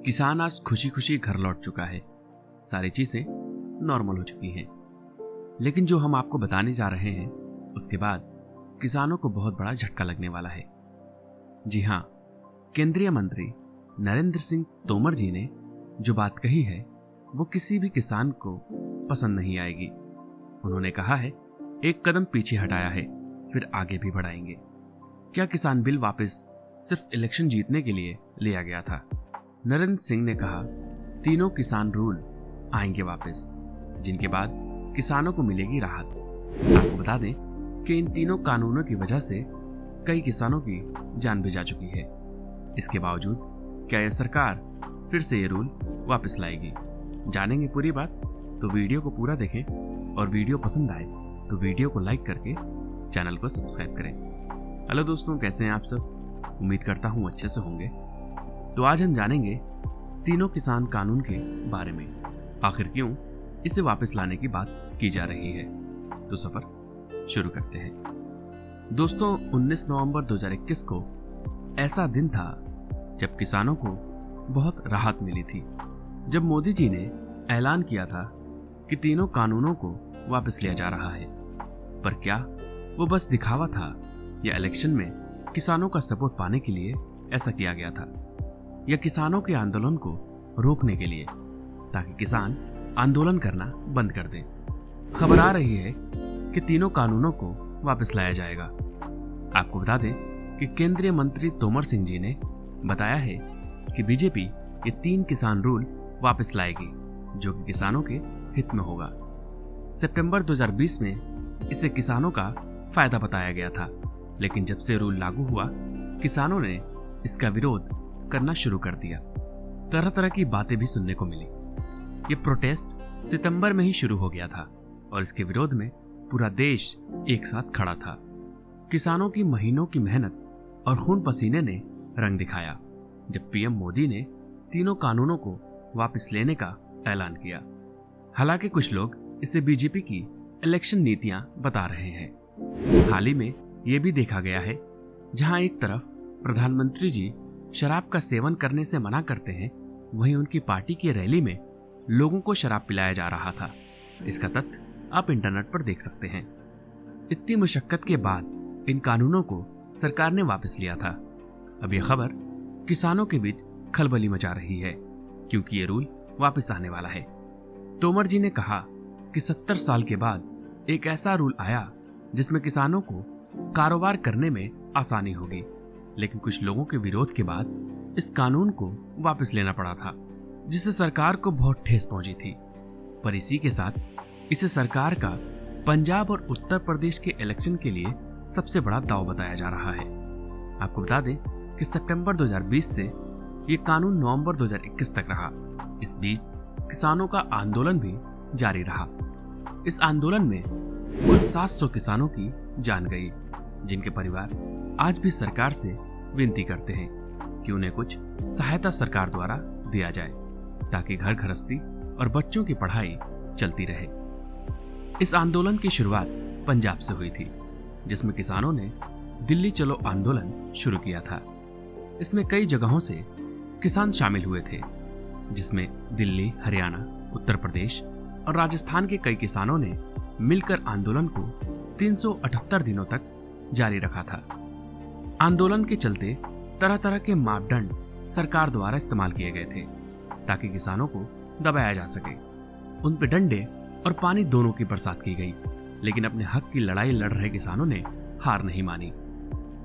किसान आज खुशी खुशी घर लौट चुका है। सारी चीजें नॉर्मल हो चुकी हैं। लेकिन जो हम आपको बताने जा रहे हैं उसके बाद किसानों को बहुत बड़ा झटका लगने वाला है। जी हाँ, केंद्रीय मंत्री नरेंद्र सिंह तोमर जी ने जो बात कही है वो किसी भी किसान को पसंद नहीं आएगी। उन्होंने कहा है, एक कदम पीछे हटाया है फिर आगे भी बढ़ाएंगे। क्या किसान बिल वापस सिर्फ इलेक्शन जीतने के लिए लिया गया था? नरेंद्र सिंह ने कहा, तीनों किसान रूल आएंगे वापस, जिनके बाद किसानों को मिलेगी राहत। आपको बता दें कि इन तीनों कानूनों की वजह से कई किसानों की जान भी जा चुकी है। इसके बावजूद क्या यह सरकार फिर से ये रूल वापस लाएगी? जानेंगे पूरी बात, तो वीडियो को पूरा देखें और वीडियो पसंद आए तो वीडियो को लाइक करके चैनल को सब्सक्राइब करें। हेलो दोस्तों, कैसे हैं आप सब? उम्मीद करता हूँ अच्छे से होंगे। तो आज हम जानेंगे तीनों किसान कानून के बारे में, आखिर क्यों इसे वापस लाने की बात की जा रही है। तो सफर शुरू करते हैं। दोस्तों, 19 नवंबर 2021 को ऐसा दिन था जब किसानों को बहुत राहत मिली थी, जब मोदी जी ने ऐलान किया था कि तीनों कानूनों को वापस लिया जा रहा है। पर क्या वो बस दिखावा था या इलेक्शन में किसानों का सपोर्ट पाने के लिए ऐसा किया गया था, या किसानों के आंदोलन को रोकने के लिए, ताकि किसान आंदोलन करना बंद कर दें? खबर आ रही है कि तीनों कानूनों को वापस लाया जाएगा। आपको बता दें कि केंद्रीय मंत्री तोमर सिंह जी ने बताया है कि बीजेपी ये 3 किसान रूल वापस लाएगी, जो कि किसानों के हित में होगा। सितंबर 2020 में इसे किसानों का फायदा बताया गया था, लेकिन जब से रूल लागू हुआ किसानों ने इसका विरोध करना शुरू कर दिया। तरह तरह की बातें भी सुनने को मिली। ये प्रोटेस्ट सितंबर में ही शुरू हो गया था और इसके विरोध में पूरा देश एक साथ खड़ा था। किसानों की महीनों की मेहनत और खून पसीने ने रंग दिखाया जब पीएम मोदी ने तीनों कानूनों को वापस लेने का ऐलान किया। हालांकि कुछ लोग इसे बीजेपी की इलेक्शन नीतियां बता रहे हैं। हाल ही में यह भी देखा गया है, जहां एक तरफ प्रधानमंत्री जी शराब का सेवन करने से मना करते हैं, वहीं उनकी पार्टी की रैली में लोगों को शराब पिलाया जा रहा था। इसका तथ्य आप इंटरनेट पर देख सकते हैं। इतनी मुशक्कत के बाद इन कानूनों को सरकार ने वापस लिया था। अब यह खबर किसानों के बीच खलबली मचा रही है, क्योंकि ये रूल वापस आने वाला है। तोमर जी ने कहा कि 70 साल के बाद एक ऐसा रूल आया जिसमें किसानों को कारोबार करने में आसानी होगी, लेकिन कुछ लोगों के विरोध के बाद इस कानून को वापस लेना पड़ा था, जिससे सरकार को बहुत ठेस पहुंची थी। पर इसी के साथ इसे सरकार का पंजाब और उत्तर प्रदेश के इलेक्शन के लिए सबसे बड़ा दांव बताया जा रहा है। आपको बता दें कि सितंबर 2020 से ये कानून नवंबर 2021 तक रहा। इस बीच किसानों का आंदोलन भी जारी रहा। इस आंदोलन में कुल 700 किसानों की जान गई, जिनके परिवार आज भी सरकार से विनती करते हैं कि उन्हें कुछ सहायता सरकार द्वारा दिया जाए, ताकि घर गृहस्थी और बच्चों की पढ़ाई चलती रहे। इस आंदोलन की शुरुआत पंजाब से हुई थी, जिसमें किसानों ने दिल्ली चलो आंदोलन शुरू किया था। इसमें कई जगहों से किसान शामिल हुए थे, जिसमें दिल्ली, हरियाणा, उत्तर प्रदेश और राजस्थान के कई किसानों ने मिलकर आंदोलन को 378 दिनों तक जारी रखा था। आंदोलन के चलते तरह तरह के मापदंड सरकार द्वारा इस्तेमाल किए गए थे, ताकि किसानों को दबाया जा सके। उन पे डंडे और पानी दोनों की बरसात की गई, लेकिन अपने हक की लड़ाई लड़ रहे किसानों ने हार नहीं मानी।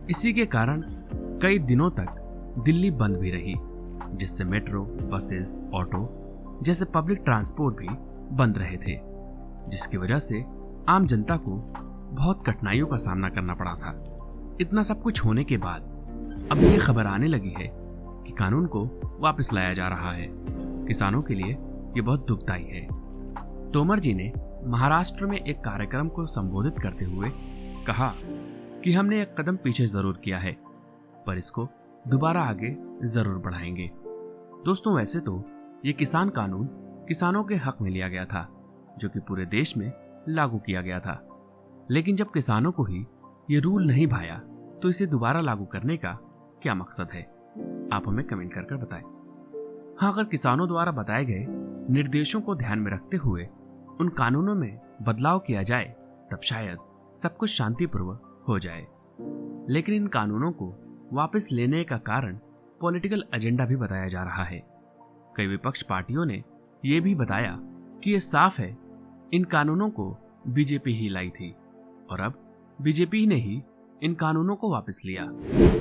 इसी के कारण कई दिनों तक दिल्ली बंद भी रही, जिससे मेट्रो, बसेस, ऑटो जैसे पब्लिक ट्रांसपोर्ट भी बंद रहे थे, जिसकी वजह से आम जनता को बहुत कठिनाइयों का सामना करना पड़ा था। इतना सब कुछ होने के बाद अब ये खबर आने लगी है कि कानून को वापस लाया जा रहा है। किसानों के लिए ये बहुत दुखदायी है। तोमर जी ने महाराष्ट्र में एक कार्यक्रम को संबोधित करते हुए कहा कि हमने एक कदम पीछे जरूर किया है, पर इसको दोबारा आगे जरूर बढ़ाएंगे। दोस्तों, वैसे तो ये किसान कानून किसानों के हक में लिया गया था, जो कि पूरे देश में लागू किया गया था। लेकिन जब किसानों को ही ये रूल नहीं भाया, तो इसे दोबारा लागू करने का क्या मकसद है? आप हमें कमेंट कर बताएं। हाँ, अगर किसानों द्वारा बताए गए निर्देशों को ध्यान में रखते हुए उन कानूनों में बदलाव किया जाए तब शायद सब कुछ शांतिपूर्वक हो जाए। लेकिन इन कानूनों को वापस लेने का कारण पॉलिटिकल एजेंडा भी बताया जा रहा है। कई विपक्ष पार्टियों ने यह भी बताया कि यह साफ है इन कानूनों को बीजेपी ही लाई थी और अब बीजेपी ने ही इन कानूनों को वापस लिया।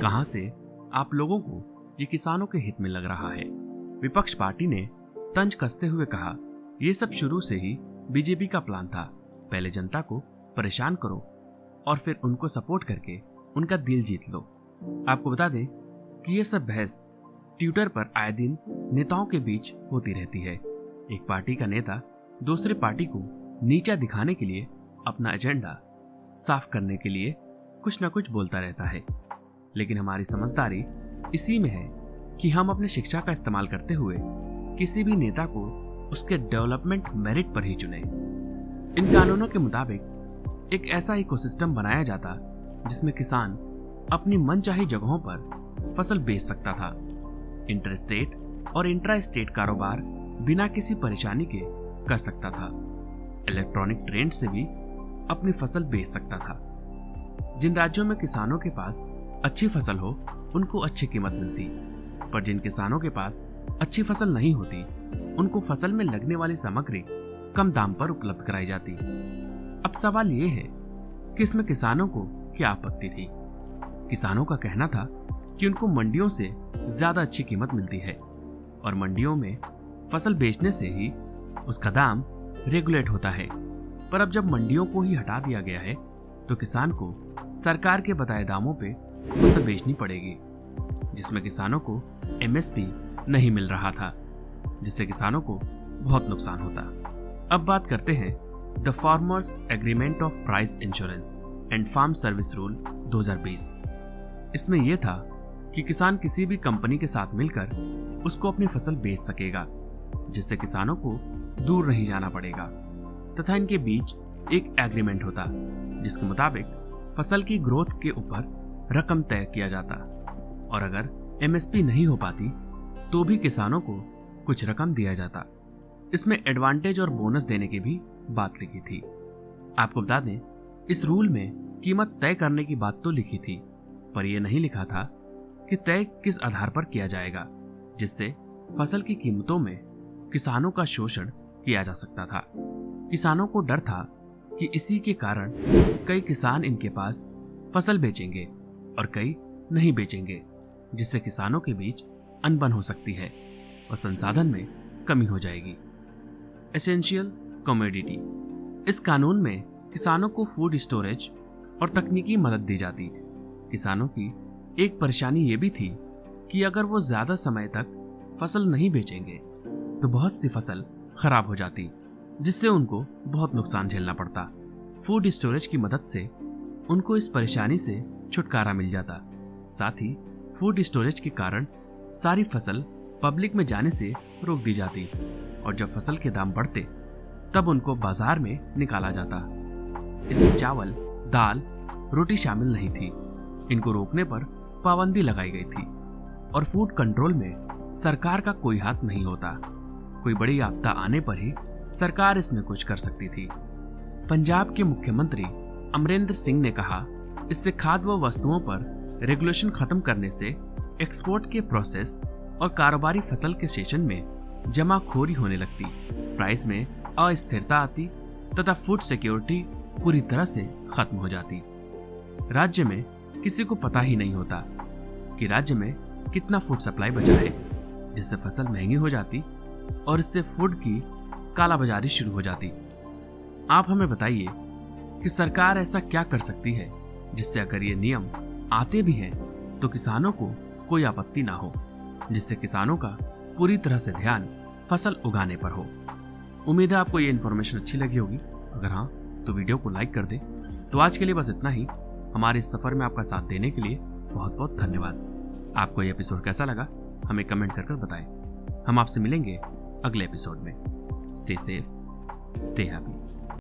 कहां से आप लोगों को ये किसानों के हित में लग रहा है? विपक्ष पार्टी ने तंज कसते हुए कहा, यह सब शुरू से ही बीजेपी का प्लान था। पहले जनता को परेशान करो और फिर उनको सपोर्ट करके उनका दिल जीत लो। आपको बता दें कि यह सब बहस ट्विटर पर आए दिन नेताओं के बीच होती रहती है। एक पार्टी का नेता दूसरे पार्टी को नीचा दिखाने के लिए, अपना एजेंडा साफ करने के लिए कुछ न कुछ बोलता रहता है। लेकिन हमारी समझदारी इसी में है कि हम अपने शिक्षा का इस्तेमाल करते हुए किसी भी नेता को उसके डेवलपमेंट मेरिट पर ही चुने। इन कानूनों के मुताबिक एक ऐसा इकोसिस्टम बनाया जाता जिसमें किसान अपनी मनचाही जगहों पर फसल बेच सकता था। इंटर स्टेट और इंट्रा स्टेट कारोबार बिना किसी परेशानी के कर सकता था। इलेक्ट्रॉनिक ट्रेड से भी अपनी फसल बेच सकता था। जिन राज्यों में किसानों के पास अच्छी फसल हो उनको अच्छी कीमत मिलती, पर जिन किसानों के पास अच्छी फसल नहीं होती उनको फसल में लगने वाली सामग्री कम दाम पर उपलब्ध कराई जाती। अब सवाल ये है कि इसमें किसानों को क्या आपत्ति थी? किसानों का कहना था कि उनको मंडियों से ज्यादा अच्छी कीमत मिलती है और मंडियों में फसल बेचने से ही उसका दाम रेगुलेट होता है। पर अब जब मंडियों को ही हटा दिया गया है तो किसान को सरकार के बताए दामों पे फसल बेचनी पड़ेगी, जिसमें किसानों को एमएसपी नहीं मिल रहा था, जिससे किसानों को बहुत नुकसान होता। अब बात करते हैं the farmers agreement of price insurance and farm service rule 2020। इसमें यह था कि किसान किसी भी कंपनी के साथ मिलकर उसको अपनी फसल बेच सकेगा, जिससे किसानों को दूर नहीं जाना पड़ेगा, तथा इनके बीच एक एग्रीमेंट होता जिसके मुताबिक फसल की ग्रोथ के ऊपर रकम तय किया जाता और अगर एमएसपी नहीं हो पाती तो भी किसानों को कुछ रकम दिया जाता। इसमें एडवांटेज और बोनस देने की भी बात लिखी थी। आपको बता दें, इस रूल में कीमत तय करने की बात तो लिखी थी, पर यह नहीं लिखा था कि तय किस आधार पर किया जाएगा, जिससे फसल की कीमतों में किसानों का शोषण किया जा सकता था। किसानों को डर था कि इसी के कारण कई किसान इनके पास फसल बेचेंगे और कई नहीं बेचेंगे, जिससे किसानों के बीच अनबन हो सकती है और संसाधन में कमी हो जाएगी। Essential commodity. इस कानून में किसानों को फूड स्टोरेज और तकनीकी मदद दी जाती। किसानों की एक परेशानी ये भी थी कि अगर वो ज्यादा समय तक फसल नहीं बेचेंगे तो बहुत सी फसल खराब हो जाती, जिससे उनको बहुत नुकसान झेलना पड़ता। फूड स्टोरेज की मदद से उनको इस परेशानी से छुटकारा मिल जाता। साथ ही फूड स्टोरेज के कारण सारी फसल पब्लिक में जाने से रोक दी जाती और जब फसल के दाम बढ़ते तब उनको बाजार में निकाला जाता। इसमें चावल, दाल, रोटी शामिल नहीं थी। इनको रोकने पर पाबंदी लगाई गई थी और फूड कंट्रोल में सरकार का कोई हाथ नहीं होता। कोई बड़ी आपदा आने पर ही सरकार इसमें कुछ कर सकती थी। पंजाब के मुख्यमंत्री अमरिंदर सिंह ने कहा, इससे खाद्य व वस्तुओं पर रेगुलेशन खत्म करने से एक्सपोर्ट के प्रोसेस और कारोबारी फसल के सेशन में जमाखोरी होने लगती, प्राइस में अस्थिरता आती तथा फूड सिक्योरिटी पूरी तरह से खत्म हो जाती। राज्य में किसी को पता ही नहीं होता कि राज्य में कितना फूड सप्लाई बचा है, जिससे फसल महंगी हो जाती और इससे फूड की कालाबाजारी शुरू हो जाती। आप हमें बताइए कि सरकार ऐसा क्या कर सकती है जिससे अगर ये नियम आते भी हैं तो किसानों को कोई आपत्ति ना हो, जिससे किसानों का पूरी तरह से ध्यान फसल उगाने पर हो। उम्मीद है आपको ये इन्फॉर्मेशन अच्छी लगी होगी। अगर हाँ तो वीडियो को लाइक कर दे। तो आज के लिए बस इतना ही। हमारे इस सफर में आपका साथ देने के लिए बहुत बहुत धन्यवाद। आपको ये एपिसोड कैसा लगा हमें कमेंट कर बताएं। हम आपसे मिलेंगे अगले एपिसोड में। Stay safe, stay happy.